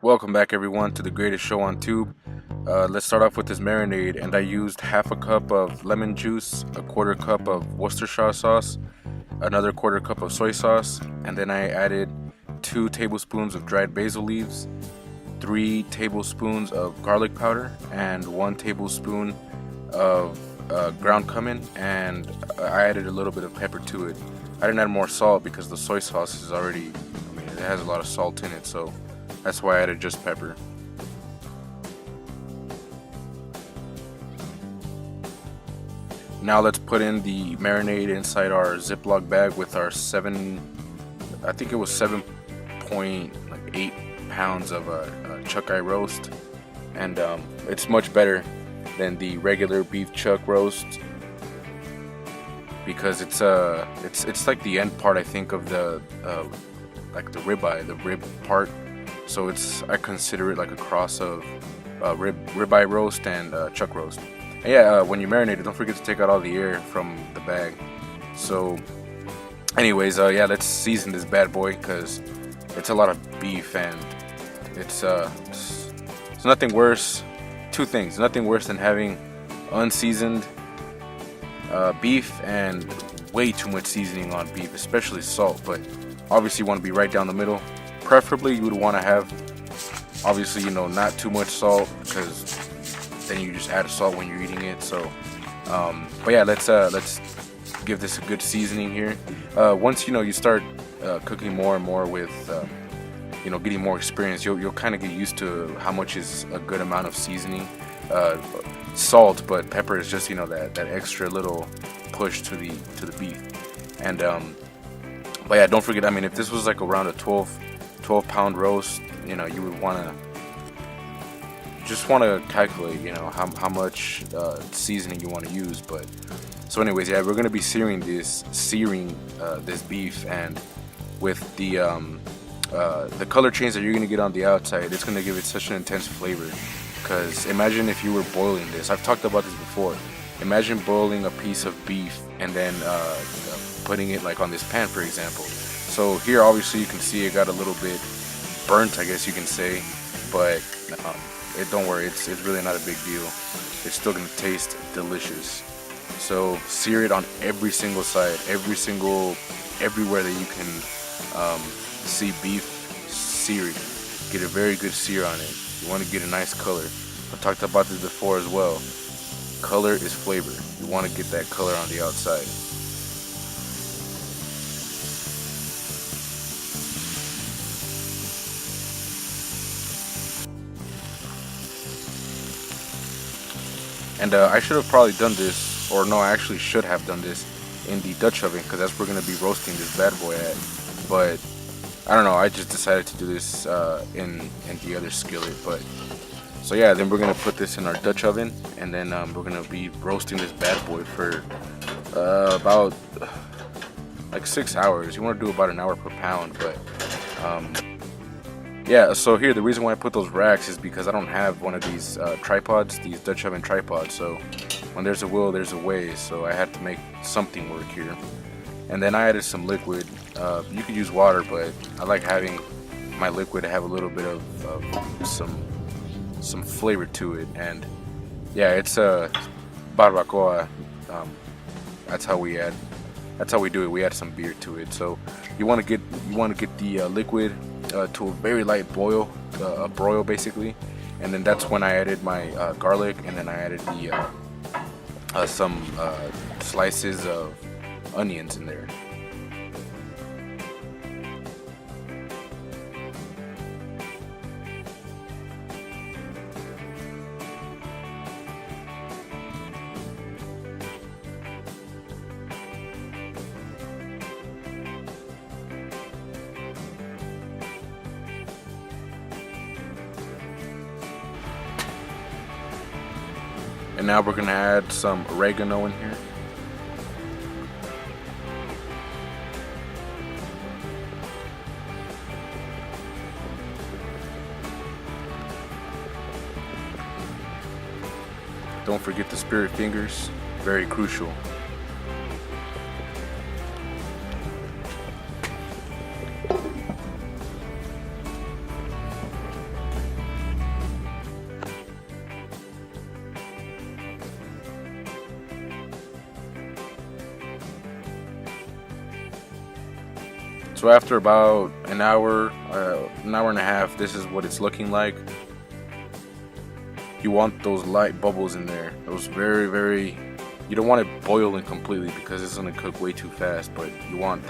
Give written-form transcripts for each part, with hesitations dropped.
Welcome back everyone to the greatest show on tube. Let's start off with this marinade, and I used half a cup of lemon juice, a quarter cup of Worcestershire sauce, another quarter cup of soy sauce, and then I added 2 tablespoons of dried basil leaves, 3 tablespoons of garlic powder, and 1 tablespoon of ground cumin, and I added a little bit of pepper to it. I didn't add more salt because the soy sauce is already, it has a lot of salt in it, so that's why I added just pepper. Now let's put in the marinade inside our Ziploc bag with our I think it was 7.8 pounds of chuck eye roast, and it's much better than the regular beef chuck roast because it's like the end part, I think, of the like the ribeye, the rib part. So I consider it like a cross of ribeye roast and chuck roast. And yeah, when you marinate it, don't forget to take out all the air from the bag. So anyways, yeah, let's season this bad boy because it's a lot of beef, and it's nothing worse. Two things: nothing worse than having unseasoned beef and way too much seasoning on beef, especially salt. But obviously you want to be right down the middle. Preferably you would want to have, obviously, not too much salt, because then you just add salt when you're eating it. So but yeah, let's give this a good seasoning here. Once you start cooking more and more with getting more experience, you'll kind of get used to how much is a good amount of seasoning. Salt, but pepper is just that extra little push to the beef. And but yeah, don't forget, if this was like around a 12 pound roast, you would want to calculate how much seasoning you want to use. But so anyways, yeah, we're gonna be searing this beef, and with the color change that you're gonna get on the outside, it's gonna give it such an intense flavor. Because imagine if you were boiling this. I've talked about this before. Imagine boiling a piece of beef and then putting it like on this pan, for example. So here, obviously, you can see it got a little bit burnt, I guess you can say, but don't worry, it's really not a big deal. It's still gonna taste delicious. So sear it on every single side, everywhere that you can see beef, sear it. Get a very good sear on it. You want to get a nice color. I talked about this before as well. Color is flavor. You want to get that color on the outside. And I should have probably done this, or no, I actually should have done this in the Dutch oven, because that's where we're going to be roasting this bad boy at. But I don't know, I just decided to do this in the other skillet. But so yeah, then we're gonna put this in our Dutch oven, and then we're gonna be roasting this bad boy for about like 6 hours. You want to do about an hour per pound. But yeah, so here, the reason why I put those racks is because I don't have one of these tripods, these Dutch oven tripods. So when there's a will, there's a way. So I had to make something work here. And then I added some liquid. You could use water, but I like having my liquid to have a little bit of some flavor to it. And yeah, it's Barbacoa. That's how we do it. We add some beer to it. So you want to get the liquid to a very light boil, a broil basically. And then that's when I added my garlic, and then I added some slices of onions in there. And now we're gonna add some oregano in here. Don't forget the spirit fingers, very crucial. So after about an hour and a half, this is what it's looking like. You want those light bubbles in there. Those very, you don't want it boiling completely because it's gonna cook way too fast, but you want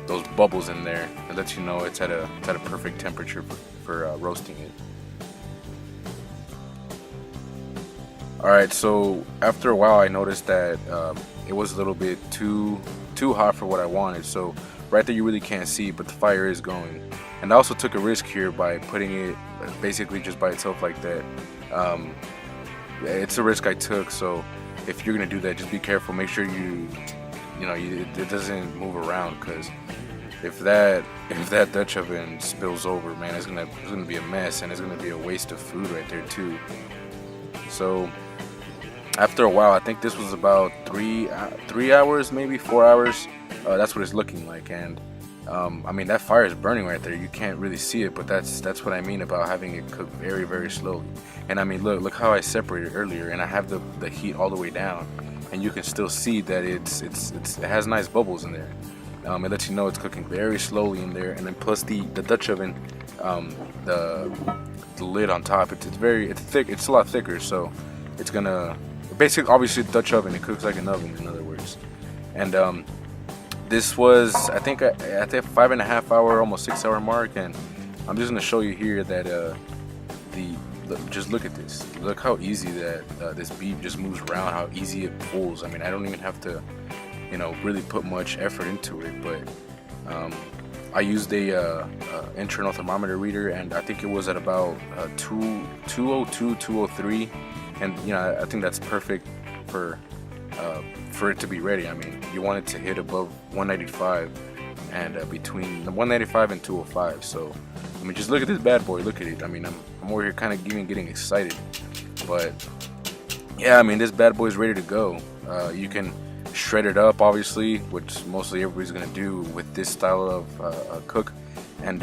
those bubbles in there. It lets you know it's at a perfect temperature for roasting it. Alright, so after a while I noticed that it was a little bit too hot for what I wanted. So right there you really can't see, but the fire is going. And I also took a risk here by putting it basically just by itself like that. It's a risk I took, so if you're gonna do that, just be careful. Make sure it doesn't move around, because if that Dutch oven spills over, man, it's gonna be a mess, and it's gonna be a waste of food right there too. So after a while, I think this was about 3 hours, maybe 4 hours. That's what it's looking like, and I mean, that fire is burning right there. You can't really see it, but that's what I mean about having it cook very slowly. And I mean, look how I separated earlier, and I have the heat all the way down, and you can still see that it has nice bubbles in there. It lets you know it's cooking very slowly in there, and then plus the Dutch oven, the lid on top, it's thick. It's a lot thicker, so it's gonna basically, obviously, Dutch oven, it cooks like an oven, in other words. And this was, I think, at the 5.5 hour, almost 6 hour mark, and I'm just gonna show you here that just look at this. Look how easy that this beef just moves around. How easy it pulls. I mean, I don't even have to, really put much effort into it. But I used a internal thermometer reader, and I think it was at about 202, 203, and I think that's perfect for it to be ready. I mean, you want it to hit above 195 and between 195 and 205. So I mean, just look at this bad boy. Look at it. I mean, I'm over here kind of even getting excited, but yeah, I mean, this bad boy is ready to go. You can shred it up, obviously, which mostly everybody's gonna do with this style of cook, and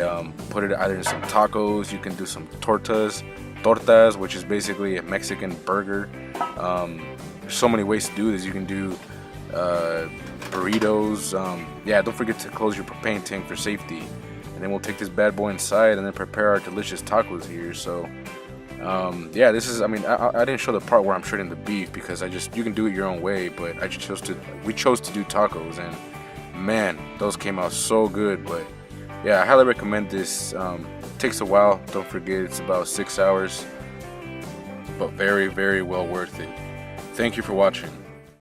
put it either in some tacos. You can do some tortas, which is basically a Mexican burger. There's so many ways to do this. You can do burritos. Yeah, don't forget to close your propane tank for safety. And then we'll take this bad boy inside and then prepare our delicious tacos here. So yeah, this is, I mean, I didn't show the part where I'm shredding the beef because you can do it your own way, but we chose to do tacos, and man, those came out so good. But yeah, I highly recommend this. Takes a while, don't forget, it's about 6 hours, but very well worth it. Thank you for watching.